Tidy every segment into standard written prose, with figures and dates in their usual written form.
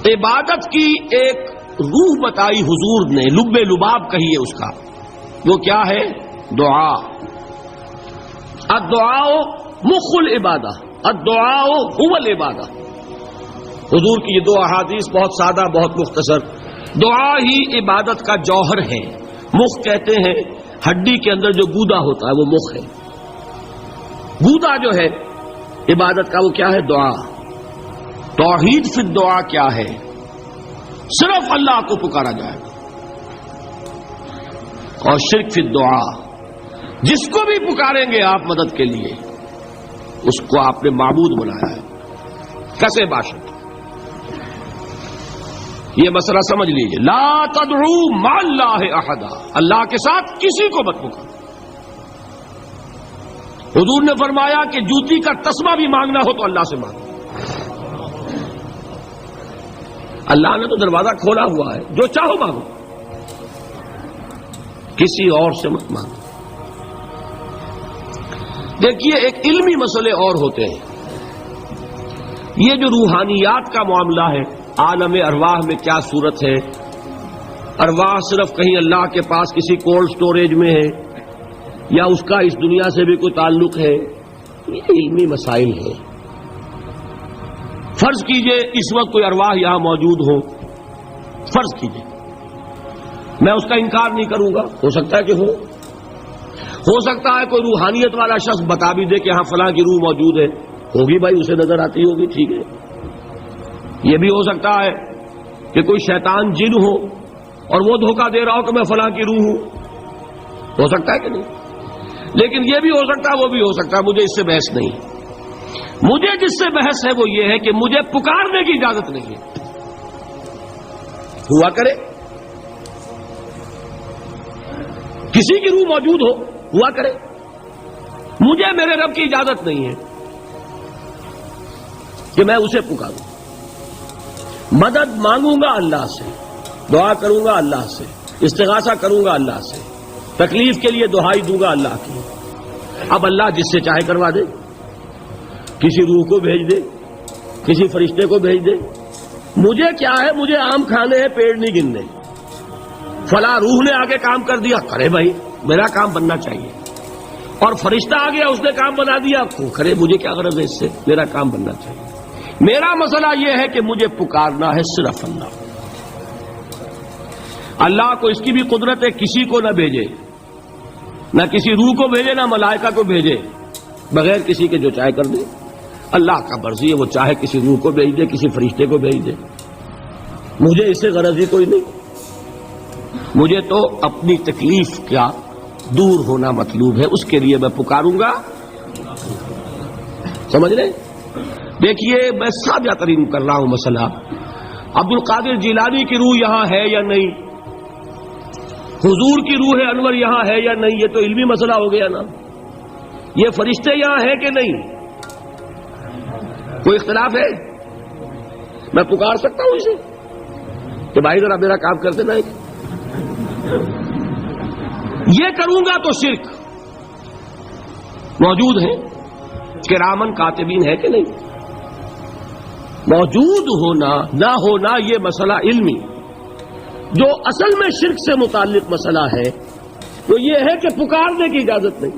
عبادت کی ایک روح بتائی حضور نے، لب لباب کہیے اس کا، وہ کیا ہے؟ دعا۔ الدعاء مخ العبادہ، الدعاء هو العبادہ۔ حضور کی یہ دو احادیث بہت سادہ، بہت مختصر۔ دعا ہی عبادت کا جوہر ہے۔ مخ کہتے ہیں ہڈی کے اندر جو گودا ہوتا ہے وہ مخ ہے۔ گودا جو ہے عبادت کا وہ کیا ہے؟ دعا۔ توحید فی الدعا کیا ہے؟ صرف اللہ کو پکارا جائے گا۔ اور شرک فی الدعا، جس کو بھی پکاریں گے آپ مدد کے لیے اس کو آپ نے معبود بنایا ہے۔ کسے باشد، یہ مسئلہ سمجھ لیجئے۔ لا تدعو مع اللہ احدا، اللہ کے ساتھ کسی کو مت پکارو۔ حضور نے فرمایا کہ جوتی کا تسمہ بھی مانگنا ہو تو اللہ سے مانگو۔ اللہ نے تو دروازہ کھولا ہوا ہے، جو چاہو مانگو، کسی اور سے مت مانگو۔ دیکھیے ایک علمی مسئلے اور ہوتے ہیں، یہ جو روحانیات کا معاملہ ہے، عالم ارواح میں کیا صورت ہے، ارواح صرف کہیں اللہ کے پاس کسی کولڈ سٹوریج میں ہے یا اس کا اس دنیا سے بھی کوئی تعلق ہے، یہ علمی مسائل ہیں۔ فرض کیجئے اس وقت کوئی ارواح یہاں موجود ہو، فرض کیجئے، میں اس کا انکار نہیں کروں گا، ہو سکتا ہے کہ ہو سکتا ہے کوئی روحانیت والا شخص بتا بھی دے کہ ہاں فلاں کی روح موجود ہے، ہوگی بھائی، اسے نظر آتی ہوگی، ٹھیک ہے۔ یہ بھی ہو سکتا ہے کہ کوئی شیطان جن ہو اور وہ دھوکہ دے رہا ہو کہ میں فلاں کی روح ہوں، ہو سکتا ہے کہ نہیں؟ لیکن یہ بھی ہو سکتا ہے، وہ بھی ہو سکتا ہے، مجھے اس سے بحث نہیں۔ مجھے جس سے بحث ہے وہ یہ ہے کہ مجھے پکارنے کی اجازت نہیں ہے۔ ہوا کرے کسی کی روح موجود ہو، ہوا کرے، مجھے میرے رب کی اجازت نہیں ہے کہ میں اسے پکاروں۔ مدد مانگوں گا اللہ سے، دعا کروں گا اللہ سے، استغاثہ کروں گا اللہ سے، تکلیف کے لیے دہائی دوں گا اللہ کی۔ اب اللہ جس سے چاہے کروا دے، کسی روح کو بھیج دے، کسی فرشتے کو بھیج دے، مجھے کیا ہے؟ مجھے آم کھانے ہیں، پیڑ نہیں گننے۔ فلاں روح نے آگے کام کر دیا، کرے بھائی، میرا کام بننا چاہیے۔ اور فرشتہ آ گیا، اس نے کام بنا دیا، کرے، مجھے کیا غرض ہے اس سے، میرا کام بننا چاہیے۔ میرا مسئلہ یہ ہے کہ مجھے پکارنا ہے صرف اللہ۔ اللہ کو اس کی بھی قدرت ہے، کسی کو نہ بھیجے، نہ کسی روح کو بھیجے، نہ ملائکہ کو بھیجے، بغیر کسی کے جو چاہے کر دے۔ اللہ کا مرضی ہے، وہ چاہے کسی روح کو بھیج دے، کسی فرشتے کو بھیج دے، مجھے اس سے غرض ہی کوئی نہیں۔ مجھے تو اپنی تکلیف کا دور ہونا مطلوب ہے، اس کے لیے میں پکاروں گا۔ سمجھ رہے؟ دیکھیے میں سادہ ترین کر رہا ہوں مسئلہ۔ عبد القادر جیلانی کی روح یہاں ہے یا نہیں، حضور کی روح انور یہاں ہے یا نہیں، یہ تو علمی مسئلہ ہو گیا نا۔ یہ فرشتے یہاں ہیں کہ نہیں، کوئی اختلاف ہے؟ میں پکار سکتا ہوں اسے کہ بھائی ذرا میرا کام کر دینا ہے؟ یہ کروں گا تو شرک۔ موجود ہیں کرامن کاتبین ہے کہ نہیں؟ موجود ہونا نہ ہونا یہ مسئلہ علمی۔ جو اصل میں شرک سے متعلق مسئلہ ہے وہ یہ ہے کہ پکارنے کی اجازت نہیں۔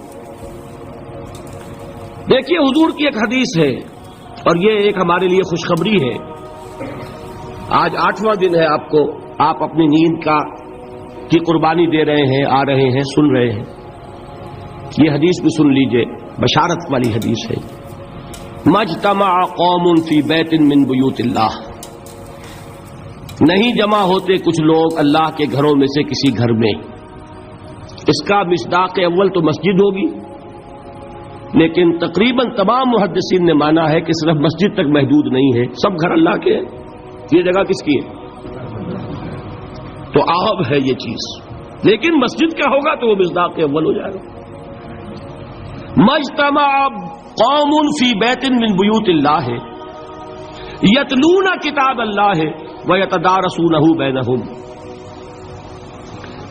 دیکھیے حضور کی ایک حدیث ہے اور یہ ایک ہمارے لیے خوشخبری ہے۔ آج 8واں دن ہے، آپ اپنی نیند کی قربانی دے رہے ہیں، آ رہے ہیں، سن رہے ہیں۔ یہ حدیث بھی سن لیجئے، بشارت والی حدیث ہے۔ مجتمع قوم فی بیت من بیوت اللہ، نہیں جمع ہوتے کچھ لوگ اللہ کے گھروں میں سے کسی گھر میں۔ اس کا مصداق اول تو مسجد ہوگی، لیکن تقریباً تمام محدثین نے مانا ہے کہ صرف مسجد تک محدود نہیں ہے، سب گھر اللہ کے ہیں۔ یہ جگہ کس کی ہے؟ تو عام ہے یہ چیز، لیکن مسجد کا ہوگا تو وہ مصداق اول ہو جائے گا۔ مجتمع قوم فی بیت من بیوت اللہ یتلون کتاب اللہ ویتدارسونہ بینہم،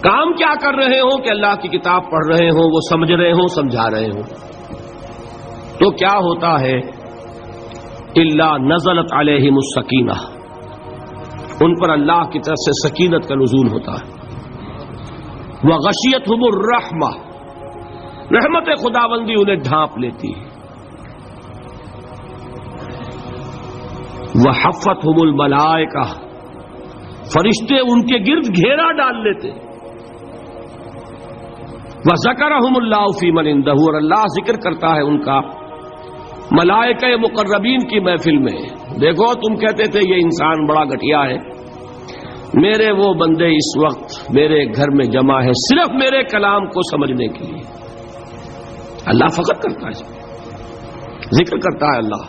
کام کیا کر رہے ہوں کہ اللہ کی کتاب پڑھ رہے ہوں، وہ سمجھ رہے ہوں، سمجھا رہے ہوں، تو کیا ہوتا ہے؟ الا نزلت علیہم السکینہ، ان پر اللہ کی طرف سے سکینت کا نزول ہوتا ہے. وغشیتہم الرحمہ، رحمت خداوندی انہیں ڈھانپ لیتی ہے. وحفتہم الملائکہ، فرشتے ان کے گرد گھیرا ڈال لیتے. وذکرہم اللہ فی من عندہ، اور اللہ ذکر کرتا ہے ان کا ملائکہ مقربین کی محفل میں. دیکھو تم کہتے تھے یہ انسان بڑا گھٹیا ہے، میرے وہ بندے اس وقت میرے گھر میں جمع ہے صرف میرے کلام کو سمجھنے کے لیے. اللہ فخر کرتا ہے، ذکر کرتا ہے اللہ.